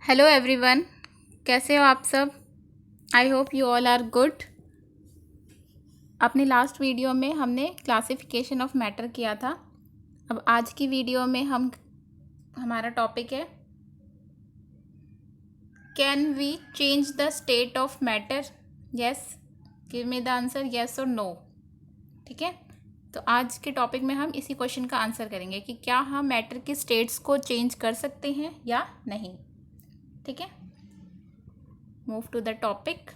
Hello everyone, कैसे हो आप सब। I hope you all are good. अपने लास्ट वीडियो में हमने क्लासिफिकेशन ऑफ मैटर किया था। अब आज की वीडियो में हमारा टॉपिक है can we change the state of matter. Yes, give me the answer yes और नो। ठीक है, तो आज के टॉपिक में हम इसी क्वेश्चन का आंसर करेंगे कि क्या हम मैटर की स्टेट्स को चेंज कर सकते हैं या नहीं। ठीक है, move to the topic.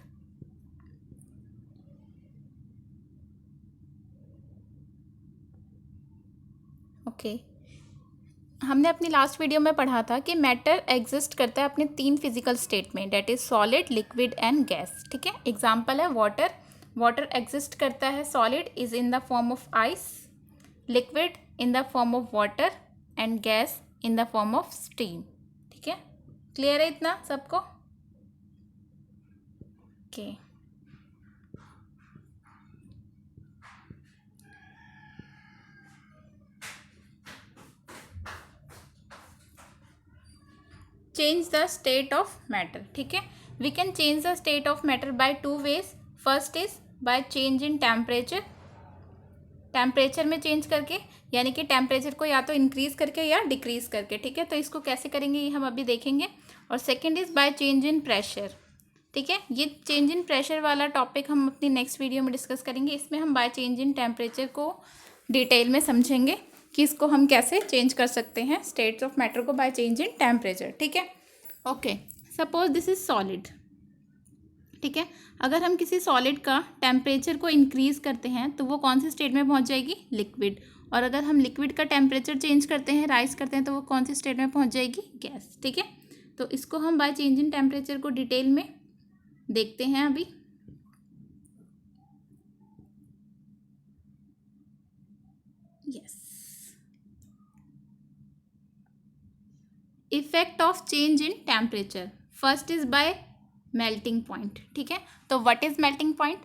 Okay, हमने अपनी लास्ट वीडियो में पढ़ा था कि मैटर एग्जिस्ट करता है अपने तीन फिजिकल स्टेट में, that is solid, liquid and gas. ठीक है, एग्जांपल है वाटर। वाटर एग्जिस्ट करता है solid is in the form of ice, liquid in the form of water and gas in the form of steam. ठीक है, clear है इतना सबको? Okay, change the state of matter. ठीक है, we can change the state of matter by two ways. First is by change in temperature, temperature में change करके, यानी कि टेम्परेचर को या तो इंक्रीज करके या डिक्रीज करके। ठीक है, तो इसको कैसे करेंगे ये हम अभी देखेंगे। और second is by change in pressure. ठीक है, ये चेंज इन प्रेशर वाला टॉपिक हम अपनी नेक्स्ट वीडियो में डिस्कस करेंगे। इसमें हम बाय चेंज इन टेम्परेचर को डिटेल में समझेंगे कि इसको हम कैसे चेंज कर सकते हैं, स्टेट्स ऑफ मैटर को बाय चेंज इन टेम्परेचर। ठीक है, okay, suppose this is solid. ठीक है, अगर हम किसी सॉलिड का टेम्परेचर को इंक्रीज करते हैं तो वो कौन सी स्टेट में पहुंच जाएगी, लिक्विड। और अगर हम लिक्विड का टेम्परेचर चेंज करते हैं, राइज करते हैं, तो वो कौन सी स्टेट में पहुंच जाएगी, गैस। ठीक है, तो इसको हम बाय चेंज इन टेम्परेचर को डिटेल में देखते हैं अभी। Yes, effect of change in temperature. First is bye melting point. ठीक है, तो what is melting point?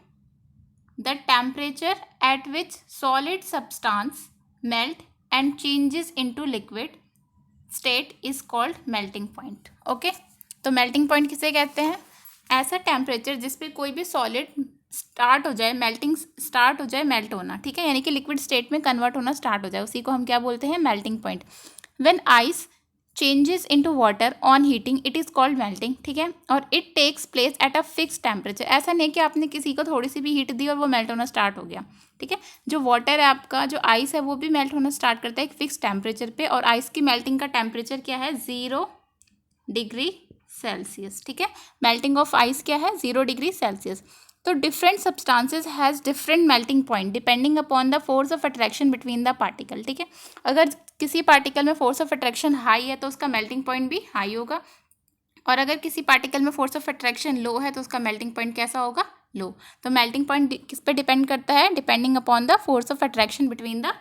The temperature at which solid substance melt and changes into liquid state is called melting point. Okay, तो melting point किसे कहते हैं? ऐसा temperature जिस पे कोई भी सॉलिड स्टार्ट हो जाए, मेल्टिंग स्टार्ट हो जाए, मेल्ट होना। ठीक है, यानी कि लिक्विड स्टेट में कन्वर्ट होना स्टार्ट हो जाए, उसी को हम क्या बोलते हैं, melting point. When ice changes into water on heating it is called melting. ठीक है, और it takes place at a fix temperature. ऐसा नहीं कि आपने किसी को थोड़ी सी भी हीट दी और वो मेल्ट होना स्टार्ट हो गया। ठीक है, जो वाटर है आपका, जो आइस है, वो भी मेल्ट होना स्टार्ट करता है एक फिक्स टेम्परेचर पे। और आइस की मेल्टिंग का टेम्परेचर क्या है, 0 डिग्री सेल्सियस। ठीक है, मेल्टिंग ऑफ आइस क्या है, 0 डिग्री सेल्सियस। तो different substances has different melting point depending upon the force of attraction between the particle. ठीक है, अगर किसी पार्टिकल में फोर्स ऑफ अट्रैक्शन हाई है तो उसका मेल्टिंग पॉइंट भी हाई होगा, और अगर किसी पार्टिकल में फोर्स ऑफ अट्रैक्शन लो है तो उसका मेल्टिंग पॉइंट कैसा होगा, लो। तो मेल्टिंग पॉइंट किस पे डिपेंड करता है, depending upon the force of attraction between the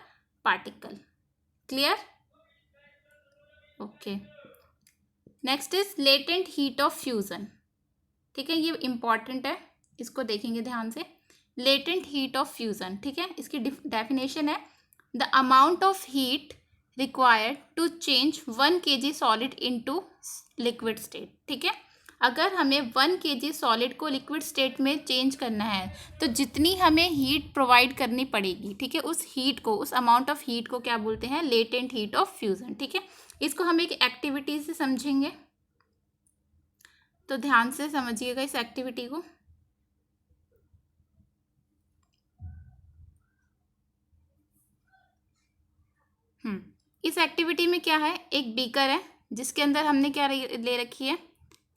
particle. Clear? Okay, next is latent heat of fusion. ठीक है, ये इंपॉर्टेंट है, इसको देखेंगे ध्यान से। लेटेंट हीट ऑफ फ्यूजन, ठीक है, इसकी डेफिनेशन है the amount of heat required to change 1 kg solid into liquid state. ठीक है, अगर हमें 1 kg सॉलिड को लिक्विड स्टेट में चेंज करना है तो जितनी हमें हीट प्रोवाइड करनी पड़ेगी, ठीक है, उस हीट को, उस अमाउंट ऑफ हीट को क्या बोलते हैं, लेटेंट हीट ऑफ फ्यूजन। ठीक है, इसको हम एक एक्टिविटी से समझेंगे, तो ध्यान से समझिएगा इस एक्टिविटी को। इस एक्टिविटी में क्या है, एक बीकर है जिसके अंदर हमने क्या ले रखी है,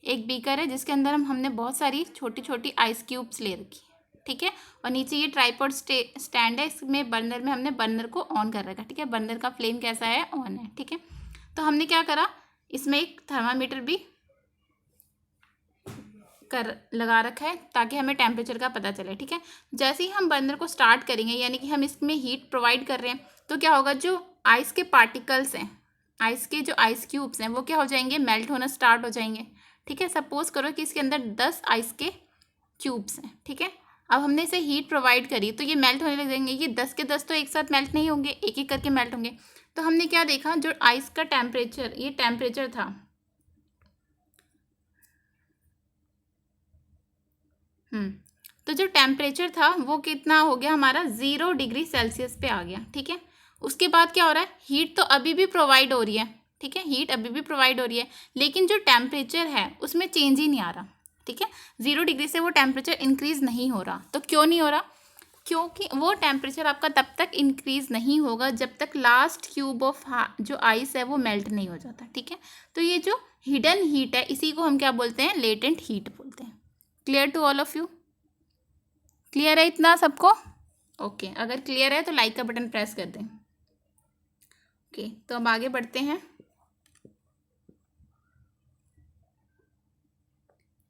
एक बीकर है जिसके अंदर हमने बहुत सारी छोटी छोटी आइस क्यूब्स ले रखी है। ठीक है, और नीचे ये ट्राइपॉड स्टैंड है, इसमें बर्नर में हमने बर्नर को ऑन कर रखा है। ठीक है, बर्नर का फ्लेम कैसा है, ऑन है। ठीक है, तो हमने क्या करा, इसमें एक थर्मामीटर भी कर लगा रखा है ताकि हमें टेम्परेचर का पता चले। ठीक है, जैसे ही हम बर्नर को स्टार्ट करेंगे, यानी कि हम इसमें हीट प्रोवाइड कर रहे हैं, तो क्या होगा, जो आइस के पार्टिकल्स हैं, आइस के जो आइस क्यूब्स हैं, वो क्या हो जाएंगे, मेल्ट होना स्टार्ट हो जाएंगे। ठीक है, सपोज करो कि इसके अंदर 10 आइस के क्यूब्स हैं। ठीक है, अब हमने इसे हीट प्रोवाइड करी तो ये मेल्ट होने लग जाएंगे। ये 10 के 10 तो एक साथ मेल्ट नहीं होंगे, एक एक करके मेल्ट होंगे। तो हमने क्या देखा, जो आइस का टेम्परेचर, ये टेम्परेचर था, तो जो टेम्परेचर था वो कितना हो गया हमारा 0 डिग्री सेल्सियस पे आ गया, ठीक है। उसके बाद क्या हो रहा है, हीट तो अभी भी प्रोवाइड हो रही है, ठीक है, हीट अभी भी प्रोवाइड हो रही है, लेकिन जो टेम्परेचर है उसमें चेंज ही नहीं आ रहा, ठीक है। 0 डिग्री से वो टेम्परेचर इंक्रीज नहीं हो रहा। तो क्यों नहीं हो रहा, क्योंकि वो टेम्परेचर आपका तब तक इंक्रीज नहीं होगा जब तक लास्ट क्यूब ऑफ जो आइस है वो मेल्ट नहीं हो जाता, ठीक है। तो ये जो हिडन हीट है इसी को हम क्या बोलते हैं, लेटेंट हीट बोलते हैं। Clear to all of you, clear है इतना सबको? ओके, अगर क्लियर है तो लाइक का बटन प्रेस कर दें। ओके, तो अब आगे बढ़ते हैं।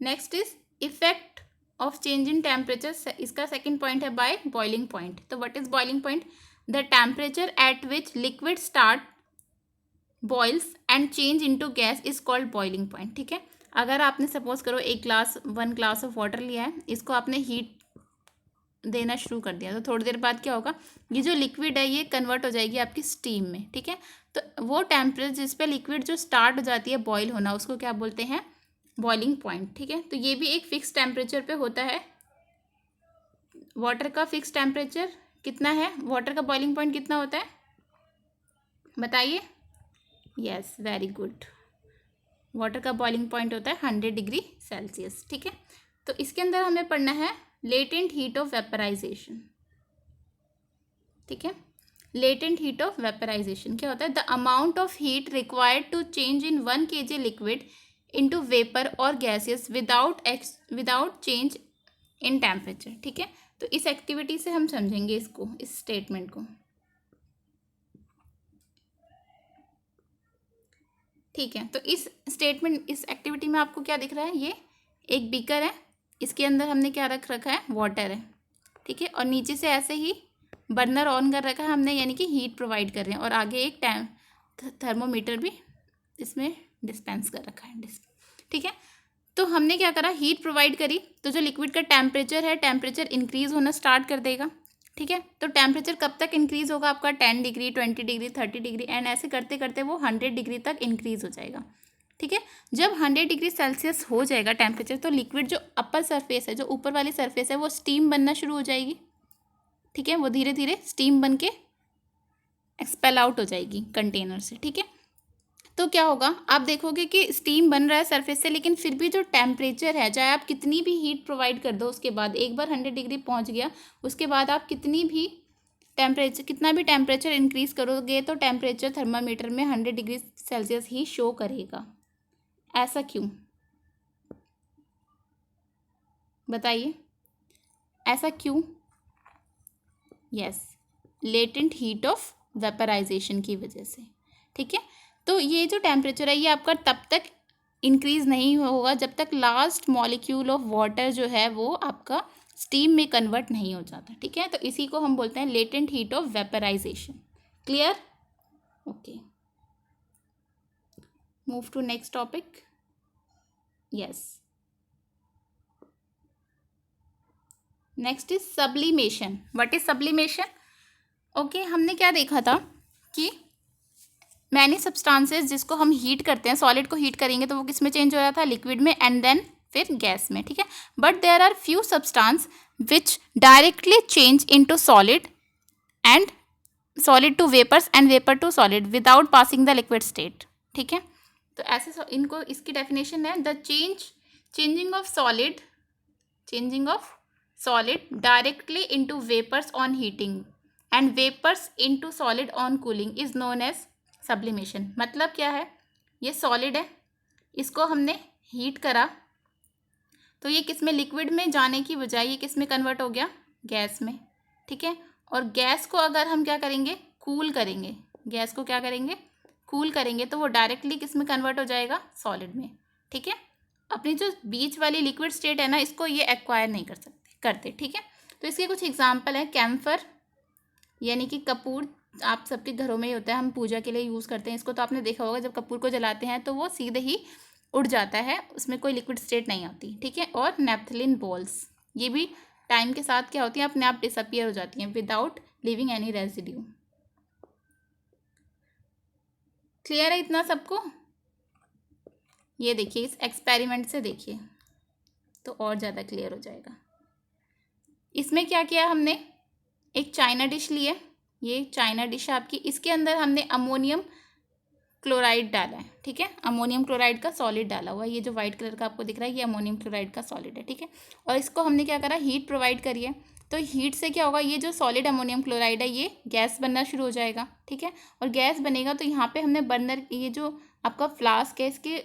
Next is effect of change in temperature. इसका सेकंड पॉइंट है बाय बॉइलिंग पॉइंट। तो what is boiling point, the temperature at which liquid start boils and change into gas is called boiling point, ठीक है। अगर आपने suppose करो 1 glass of water लिया है, इसको आपने हीट देना शुरू कर दिया, तो थोड़ी देर बाद क्या होगा, ये जो लिक्विड है ये कन्वर्ट हो जाएगी आपकी स्टीम में, ठीक है। तो वो टेम्परेचर जिस पे लिक्विड जो स्टार्ट हो जाती है बॉईल होना, उसको क्या बोलते हैं, बॉइलिंग पॉइंट, ठीक है। तो ये भी एक फिक्स टेम्परेचर पे होता है। वाटर का फिक्स टेम्परेचर कितना है, वाटर का बॉइलिंग पॉइंट कितना होता है बताइए? Yes, very good. वाटर का बॉइलिंग पॉइंट होता है 100 डिग्री सेल्सियस, ठीक है। तो इसके अंदर हमें पढ़ना है लेटेंट हीट ऑफ वेपराइजेशन, ठीक है। लेटेंट हीट ऑफ वेपराइजेशन क्या होता है, the amount of heat required to change in 1 kg liquid into vapour और gases without change in temperature, ठीक है। तो इस एक्टिविटी से हम समझेंगे इसको, इस स्टेटमेंट को, ठीक है। तो इस स्टेटमेंट, इस एक्टिविटी में आपको क्या दिख रहा है, ये एक बीकर है, इसके अंदर हमने क्या रख रखा है, वाटर है, ठीक है। और नीचे से ऐसे ही बर्नर ऑन कर रखा है हमने, यानी कि हीट प्रोवाइड कर रहे हैं। और आगे एक थर्मोमीटर भी इसमें डिस्पेंस कर रखा है, ठीक है। तो हमने क्या करा, हीट प्रोवाइड करी, तो जो लिक्विड का टेम्परेचर है, टेम्परेचर इंक्रीज होना स्टार्ट कर देगा, ठीक है। तो टेम्परेचर कब तक इंक्रीज होगा आपका, 10 डिग्री, 20 डिग्री, 30 डिग्री, एंड ऐसे करते करते वो 100 डिग्री तक इंक्रीज हो जाएगा, ठीक है। जब 100 डिग्री सेल्सियस हो जाएगा टेम्परेचर, तो लिक्विड जो अपर सरफेस है, जो ऊपर वाली सरफेस है, वो स्टीम बनना शुरू हो जाएगी, ठीक है। वो धीरे धीरे स्टीम बन के एक्सपेल आउट हो जाएगी कंटेनर से, ठीक है। तो क्या होगा, आप देखोगे कि स्टीम बन रहा है सरफेस से, लेकिन फिर भी जो टेम्परेचर है, चाहे आप कितनी भी हीट प्रोवाइड कर दो, उसके बाद एक बार 100 डिग्री पहुंच गया, उसके बाद आप कितनी भी टेम्परेचर, कितना भी टेम्परेचर इंक्रीज करोगे, तो टेम्परेचर थर्मामीटर में 100 डिग्री सेल्सियस ही शो करेगा। ऐसा क्यों बताइए, ऐसा क्यों? Yes, latent heat of vaporisation की वजह से, ठीक है। तो ये जो टेम्परेचर है ये आपका तब तक इंक्रीज नहीं होगा जब तक लास्ट मॉलिक्यूल ऑफ वाटर जो है वो आपका स्टीम में कन्वर्ट नहीं हो जाता, ठीक है। तो इसी को हम बोलते हैं latent heat of vaporisation. Clear? Okay, move to next topic. Yes, next is sublimation. What is sublimation? Okay, हमने क्या देखा था कि मैनी सब्सटेंसेस जिसको हम हीट करते हैं, सॉलिड को हीट करेंगे तो वो किस में चेंज हो रहा था, लिक्विड में, एंड देन फिर गैस में, ठीक है। But there are few substance which directly change into solid and solid to vapours and vapour to solid without passing the liquid state, ठीक है। तो ऐसे इनको, इसकी डेफिनेशन है the changing of solid directly into vapours on heating and vapours into solid on cooling is known as sublimation. मतलब क्या है, ये सॉलिड है, इसको हमने हीट करा, तो ये किस में, लिक्विड में जाने की बजाय ये किस में कन्वर्ट हो गया, गैस में, ठीक है। और गैस को अगर हम क्या करेंगे, कूल करेंगे, गैस को क्या करेंगे, कूल करेंगे, तो वो डायरेक्टली किस में कन्वर्ट हो जाएगा, सॉलिड में, ठीक है। अपनी जो बीच वाली लिक्विड स्टेट है ना, इसको ये एक्वायर नहीं करते, ठीक है। तो इसके कुछ एग्जाम्पल है, कैम्फर यानी कि कपूर, आप सबके घरों में ही होता है, हम पूजा के लिए यूज़ करते हैं इसको, तो आपने देखा होगा जब कपूर को जलाते हैं तो वो सीधे ही उड़ जाता है, उसमें कोई लिक्विड स्टेट नहीं आती, ठीक है। और नेपथलीन बॉल्स, ये भी टाइम के साथ क्या होती हैं, अपने आप डिसअपियर हो जाती हैं without leaving any residue. Clear है इतना सबको? ये देखिए, इस एक्सपेरिमेंट से देखिए तो और ज़्यादा क्लियर हो जाएगा। इसमें क्या किया हमने, एक चाइना डिश ली है, ये चाइना डिश है आपकी, इसके अंदर हमने अमोनियम क्लोराइड डाला है, ठीक है, अमोनियम क्लोराइड का सॉलिड डाला हुआ है, ये जो वाइट कलर का आपको दिख रहा है ये अमोनियम क्लोराइड का सॉलिड है, ठीक है। और इसको हमने क्या करा, हीट प्रोवाइड करी है, तो हीट से क्या होगा, ये जो सॉलिड अमोनियम क्लोराइड है ये गैस बनना शुरू हो जाएगा, ठीक है। और गैस बनेगा तो यहाँ पे हमने बर्नर, ये जो आपका फ्लास्क है इसके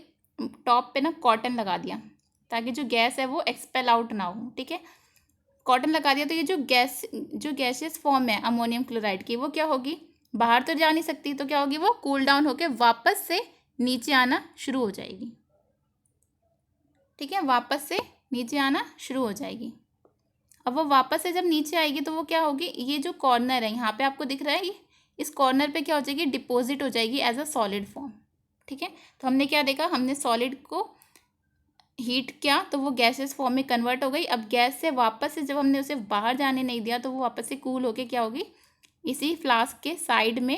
टॉप पे ना कॉटन लगा दिया, ताकि जो गैस है वो एक्सपेल आउट ना हो, ठीक है। कॉटन लगा दिया तो ये जो गैसेस फॉर्म है अमोनियम क्लोराइड की, वो क्या होगी, बाहर तो जा नहीं सकती, तो क्या होगी, वो कूल डाउन होकर वापस से नीचे आना शुरू हो जाएगी, ठीक है, वापस से नीचे आना शुरू हो जाएगी। अब वो वापस से जब नीचे आएगी तो वो क्या होगी, ये जो कॉर्नर है यहाँ पे आपको दिख रहा है, इस कॉर्नर पे क्या हो जाएगी, डिपॉजिट हो जाएगी एज अ सॉलिड फॉर्म, ठीक है। तो हमने क्या देखा, हमने सॉलिड को हीट किया तो वो गैसेस फॉर्म में कन्वर्ट हो गई। अब गैस से वापस से जब हमने उसे बाहर जाने नहीं दिया तो वो वापस से कूल होके क्या होगी, इसी फ्लास्क के साइड में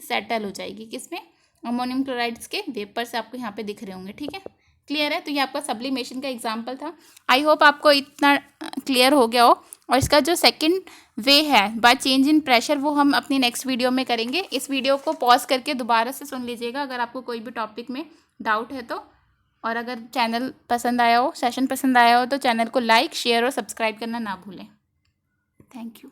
सेटल हो जाएगी, किसमें, अमोनियम क्लोराइड्स के वेपर्स आपको यहाँ पे दिख रहे होंगे, ठीक है। क्लियर है, तो ये आपका सब्लिमेशन का एग्जाम्पल था। आई होप आपको इतना क्लियर हो गया हो। और इसका जो सेकंड वे है बाय चेंज इन प्रेशर, वो हम अपनी नेक्स्ट वीडियो में करेंगे। इस वीडियो को पॉज करके दोबारा से सुन लीजिएगा अगर आपको कोई भी टॉपिक में डाउट है तो। और अगर चैनल पसंद आया हो, सेशन पसंद आया हो, तो चैनल को लाइक, शेयर और सब्सक्राइब करना ना भूलें। Thank you.